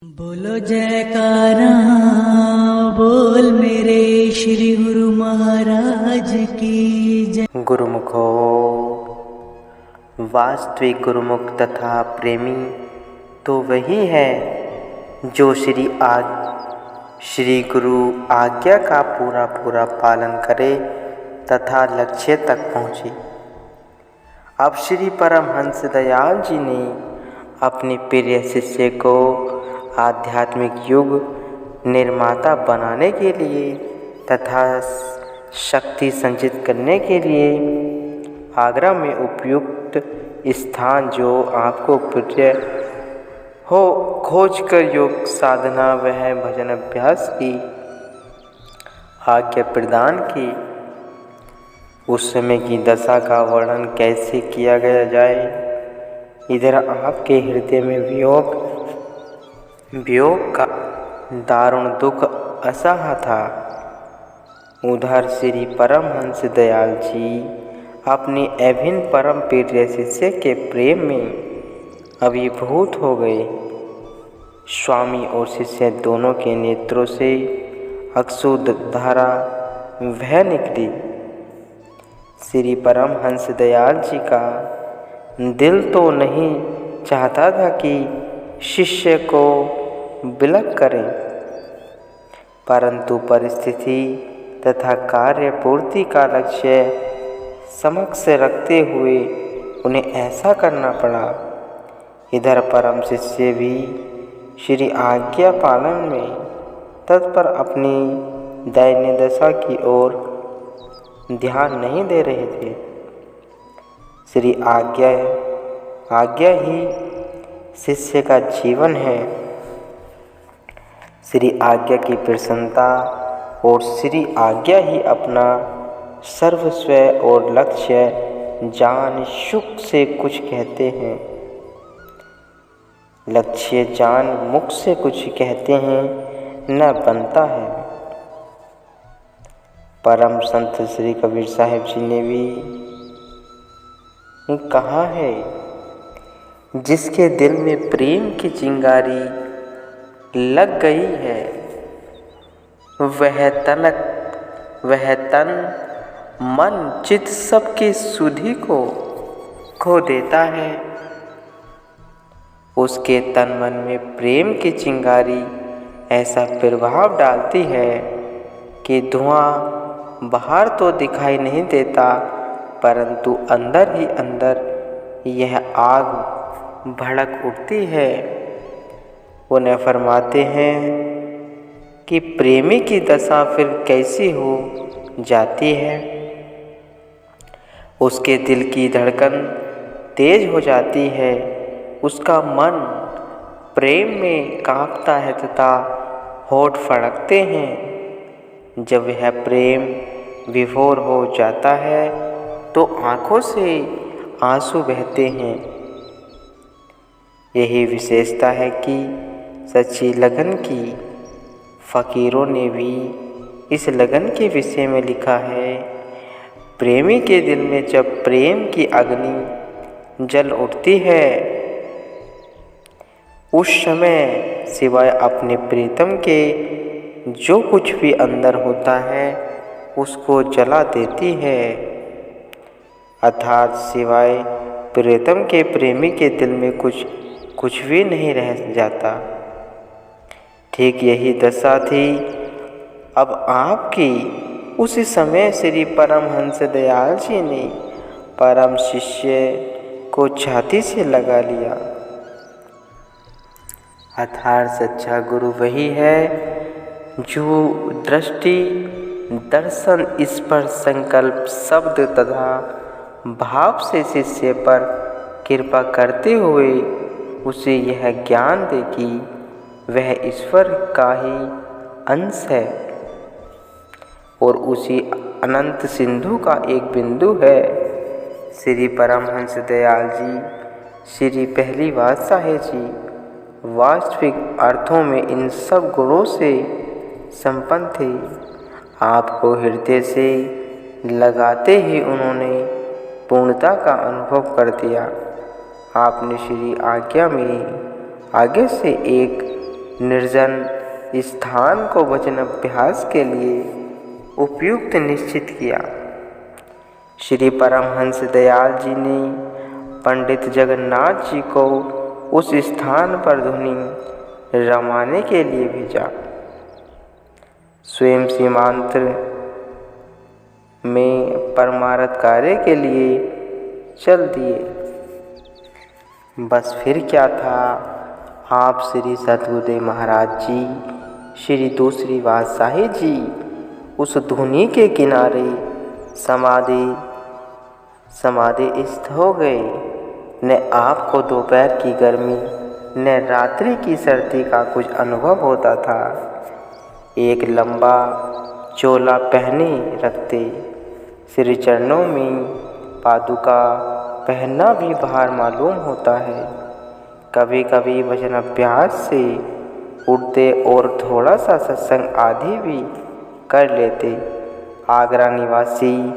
बोलो जयकारा बोल मेरे श्री गुरु महाराज की जय। गुरुमुखो वास्तविक गुरुमुख तथा प्रेमी तो वही है जो श्री गुरु आज्ञा का पूरा पालन करे तथा लक्ष्य तक पहुँचे। अब श्री परमहंस दयाल जी ने अपने प्रिय शिष्य को आध्यात्मिक युग निर्माता बनाने के लिए तथा शक्ति संचित करने के लिए आगरा में उपयुक्त स्थान जो आपको प्रिय हो खोज कर योग साधना वह भजन अभ्यास की आज्ञा प्रदान की। उस समय की दशा का वर्णन कैसे किया गया जाए। इधर आपके हृदय में वियोग का दारुण दुख असहा था, उधर श्री परमहंस दयाल जी अपने अभिन्न परम प्रिय शिष्य के प्रेम में अभिभूत हो गए। स्वामी और शिष्य दोनों के नेत्रों से अक्षुब्ध धारा बह निकली। श्री परमहंस दयाल जी का दिल तो नहीं चाहता था कि शिष्य को विलग करें, परंतु परिस्थिति तथा कार्य पूर्ति का लक्ष्य समक्ष रखते हुए उन्हें ऐसा करना पड़ा। इधर परम शिष्य भी श्री आज्ञा पालन में तत्पर अपनी दयनीय दशा की ओर ध्यान नहीं दे रहे थे। श्री आज्ञा ही शिष्य का जीवन है। श्री आज्ञा की प्रसन्नता और श्री आज्ञा ही अपना सर्वस्व और लक्ष्य जान सुख से कुछ कहते हैं। लक्ष्य जान मुख से कुछ कहते हैं न बनता है। परम संत श्री कबीर साहिब जी ने भी कहा है, जिसके दिल में प्रेम की चिंगारी लग गई है वह तन मन चित्त सबकी सुधि को खो देता है। उसके तन मन में प्रेम की चिंगारी ऐसा प्रभाव डालती है कि धुआं बाहर तो दिखाई नहीं देता, परंतु अंदर ही अंदर यह आग भड़क उठती है। उन्हें फरमाते हैं कि प्रेमी की दशा फिर कैसी हो जाती है। उसके दिल की धड़कन तेज हो जाती है, उसका मन प्रेम में कांपता है तथा होठ फड़कते हैं। जब यह प्रेम विभोर हो जाता है तो आँखों से आंसू बहते हैं। यही विशेषता है कि सच्ची लगन की। फ़कीरों ने भी इस लगन के विषय में लिखा है, प्रेमी के दिल में जब प्रेम की अग्नि जल उठती है, उस समय सिवाय अपने प्रीतम के जो कुछ भी अंदर होता है उसको जला देती है। अर्थात सिवाय प्रीतम के प्रेमी के दिल में कुछ भी नहीं रह जाता। ठीक यही दशा थी अब आपकी। उसी समय श्री परमहंस दयाल जी ने परम शिष्य को छाती से लगा लिया। अर्थात सच्चा गुरु वही है जो दृष्टि दर्शन स्पर्श संकल्प शब्द तथा भाव से शिष्य पर कृपा करते हुए उसे यह ज्ञान दे कि वह ईश्वर का ही अंश है और उसी अनंत सिंधु का एक बिंदु है। श्री परमहंस दयाल जी श्री पहली बादशाह जी वास्तविक अर्थों में इन सब गुणों से संपन्न थे। आपको हृदय से लगाते ही उन्होंने पूर्णता का अनुभव कर दिया। आपने श्री आज्ञा में आगे से एक निर्जन स्थान को भजन अभ्यास के लिए उपयुक्त निश्चित किया। श्री परमहंस दयाल जी ने पंडित जगन्नाथ जी को उस स्थान पर ध्वनि रमाने के लिए भेजा। स्वयं सीमांत में परमार्थ कार्य के लिए चल दिए। बस फिर क्या था, आप श्री सद्गुरुदेव महाराज जी, श्री दूसरी बादशाही जी उस धुनी के किनारे समाधिस्थ हो गए। न आपको दोपहर की गर्मी न रात्रि की सर्दी का कुछ अनुभव होता था। एक लंबा चोला पहने रखते, श्री चरणों में पादुका पहनना भी भार मालूम होता है। कभी कभी भजन अभ्यास से उठते और थोड़ा सा सत्संग आदि भी कर लेते। आगरा निवासी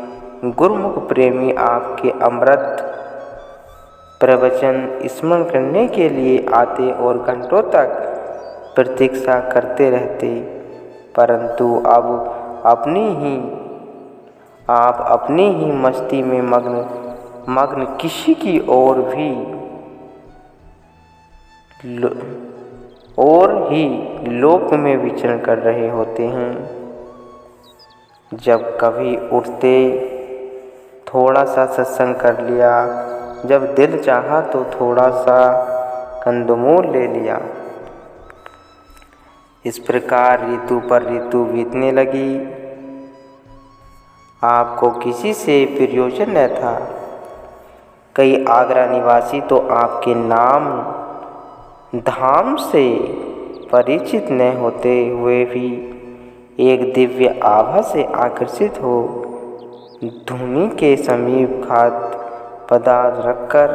गुरुमुख प्रेमी आपके अमृत प्रवचन स्मरण करने के लिए आते और घंटों तक प्रतीक्षा करते रहते, परंतु अब आप अपनी ही मस्ती में मग्न किसी की और ही लोक में विचरण कर रहे होते हैं। जब कभी उठते थोड़ा सा सत्संग कर लिया, जब दिल चाहा तो थोड़ा सा कंदमूल ले लिया। इस प्रकार ऋतु पर ऋतु बीतने लगी। आपको किसी से प्रयोजन न था। कई आगरा निवासी तो आपके नाम धाम से परिचित न होते हुए भी एक दिव्य आभा से आकर्षित हो धुनी के समीप खाद्य पदार्थ रखकर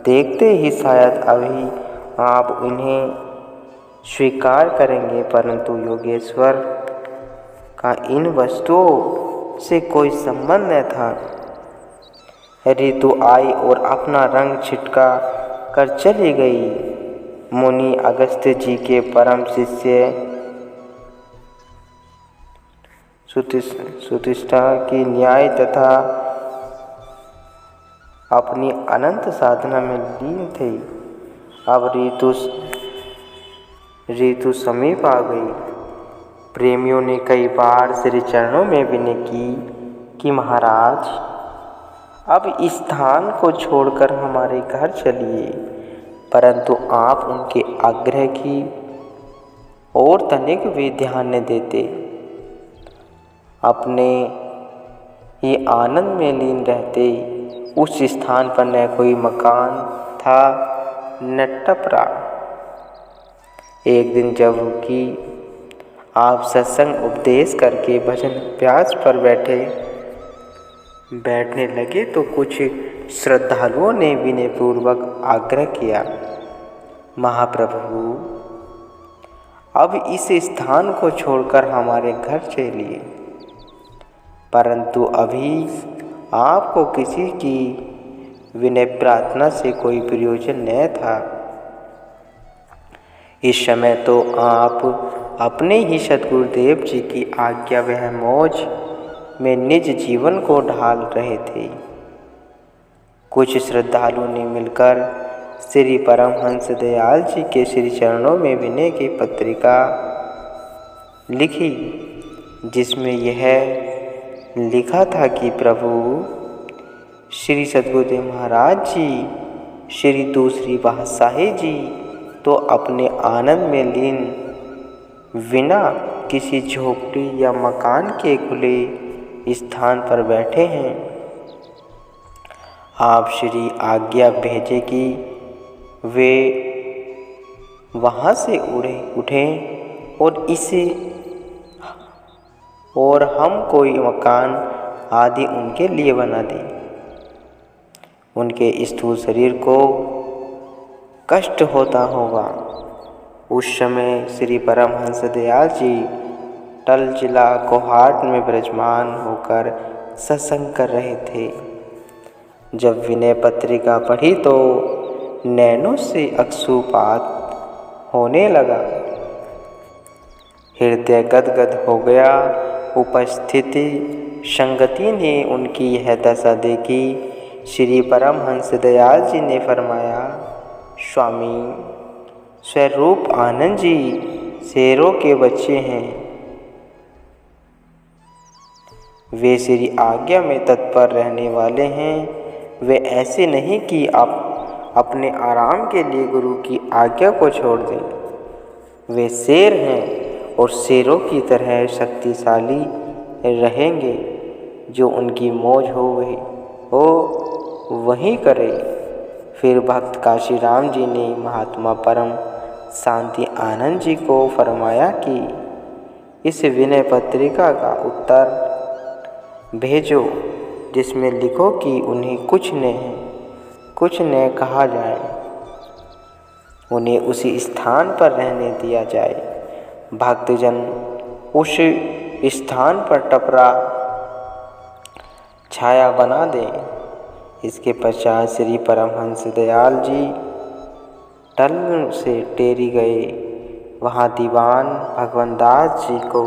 देखते ही शायद अभी आप उन्हें स्वीकार करेंगे, परंतु योगेश्वर का इन वस्तुओं से कोई संबंध न था। ऋतु आई और अपना रंग छिटका कर चली गई। मुनि अगस्त्य जी के परम शिष्य सुतिष्ठा की न्याय तथा अपनी अनंत साधना में लीन थे। अब ऋतु समीप आ गई। प्रेमियों ने कई बार श्री चरणों में विनय की कि महाराज अब इस स्थान को छोड़कर हमारे घर चलिए, परंतु आप उनके आग्रह की ओर तनिक भी ध्यान न देते। अपने ही आनंद में लीन रहते। उस स्थान पर न कोई मकान था न टपरा। एक दिन जबकि आप सत्संग उपदेश करके भजन अभ्यास पर बैठने लगे तो कुछ श्रद्धालुओं ने विनयपूर्वक आग्रह किया, महाप्रभु अब इस स्थान को छोड़कर हमारे घर चलिए। परंतु अभी आपको किसी की विनय प्रार्थना से कोई प्रयोजन न था। इस समय तो आप अपने ही सद्गुरुदेव जी की आज्ञा वह मौज में निज जीवन को ढाल रहे थे। कुछ श्रद्धालुओं ने मिलकर श्री परमहंस दयाल जी के श्री चरणों में विनय की पत्रिका लिखी, जिसमें यह लिखा था कि प्रभु श्री सद्गुरुदेव महाराज जी, श्री दूसरी बादशाही जी तो अपने आनंद में लीन बिना किसी झोपड़ी या मकान के खुले स्थान पर बैठे हैं। आप श्री आज्ञा भेजे कि वे वहाँ से उठें और हम कोई मकान आदि उनके लिए बना दें। उनके स्थूल शरीर को कष्ट होता होगा। उस समय श्री परमहंस दयाल जी टल जिला कोहाट में विराजमान होकर सत्संग कर रहे थे। जब विनय पत्रिका पढ़ी तो नैनों से अश्रुपात होने लगा। हृदय गदगद हो गया। उपस्थिति संगति ने उनकी यह दशा देखी। श्री परमहंस दयाल जी ने फरमाया, स्वामी स्वरूप आनंद जी शेरों के बच्चे हैं। वे श्री आज्ञा में तत्पर रहने वाले हैं। वे ऐसे नहीं कि आप अपने आराम के लिए गुरु की आज्ञा को छोड़ दें। वे शेर हैं और शेरों की तरह शक्तिशाली रहेंगे। जो उनकी मौज हो वही करे। फिर भक्त काशीराम जी ने महात्मा परम शांति आनंद जी को फरमाया कि इस विनय पत्रिका का उत्तर भेजो, जिसमें लिखो कि उन्हें कुछ न कहा जाए, उन्हें उसी स्थान पर रहने दिया जाए। भक्तजन उस स्थान पर टपरा छाया बना दें। इसके पश्चात श्री परमहंस दयाल जी टल से टेरी गए। वहाँ दीवान भगवनदास जी को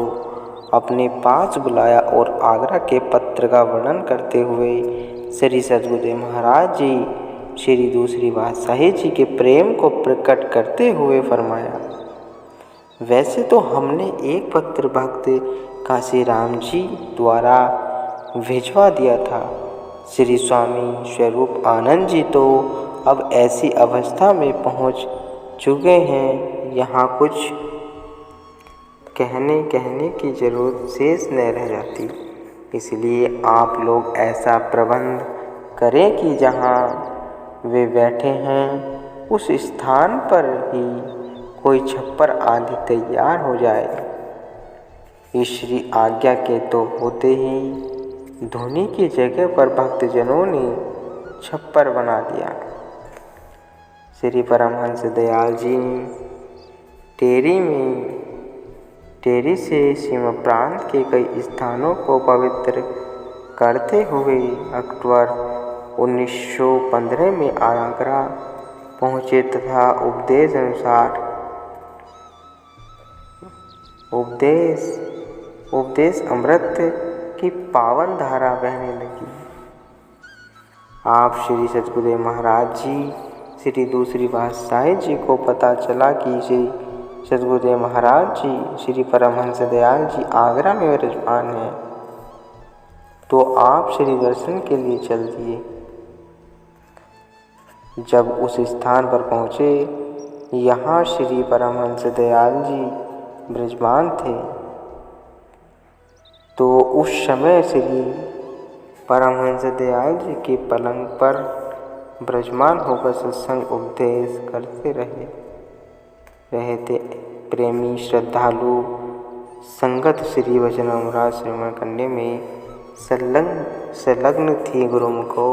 अपने पास बुलाया और आगरा के पत्र का वर्णन करते हुए श्री सद्गुरुदेव महाराज जी श्री दूसरी बादशाही जी के प्रेम को प्रकट करते हुए फरमाया, वैसे तो हमने एक पत्र भक्त काशीराम जी द्वारा भिजवा दिया था। श्री स्वामी स्वरूप आनंद जी तो अब ऐसी अवस्था में पहुंच चुके हैं, यहाँ कुछ कहने की जरूरत शेष न रह जाती। इसलिए आप लोग ऐसा प्रबंध करें कि जहाँ वे बैठे हैं उस स्थान पर ही कोई छप्पर आदि तैयार हो जाए। इस श्री आज्ञा के तो होते ही धोनी की जगह पर भक्तजनों ने छप्पर बना दिया। श्री परमहंस दयाल जी टेरी से सीमा प्रांत के कई स्थानों को पवित्र करते हुए अक्टूबर 1915 में आगरा पहुँचे तथा उपदेश अमृत की पावन धारा बहने लगी। आप श्री सद्गुरुदेव महाराज जी श्री दूसरी बादशाही जी को पता चला कि श्री सद्गुरुदेव महाराज जी श्री परमहंस दयाल जी आगरा में विराजमान हैं, तो आप श्री दर्शन के लिए चल दिए। जब उस स्थान पर पहुँचे, यहाँ श्री परमहंस दयाल जी विराजमान थे, तो उस समय श्री परमहंस दयाल जी के पलंग पर विराजमान होकर सत्संग उपदेश करते रहे थे। प्रेमी श्रद्धालु संगत श्री वचनामृत श्रवण करने में संलग्न थी। गुरुमुखो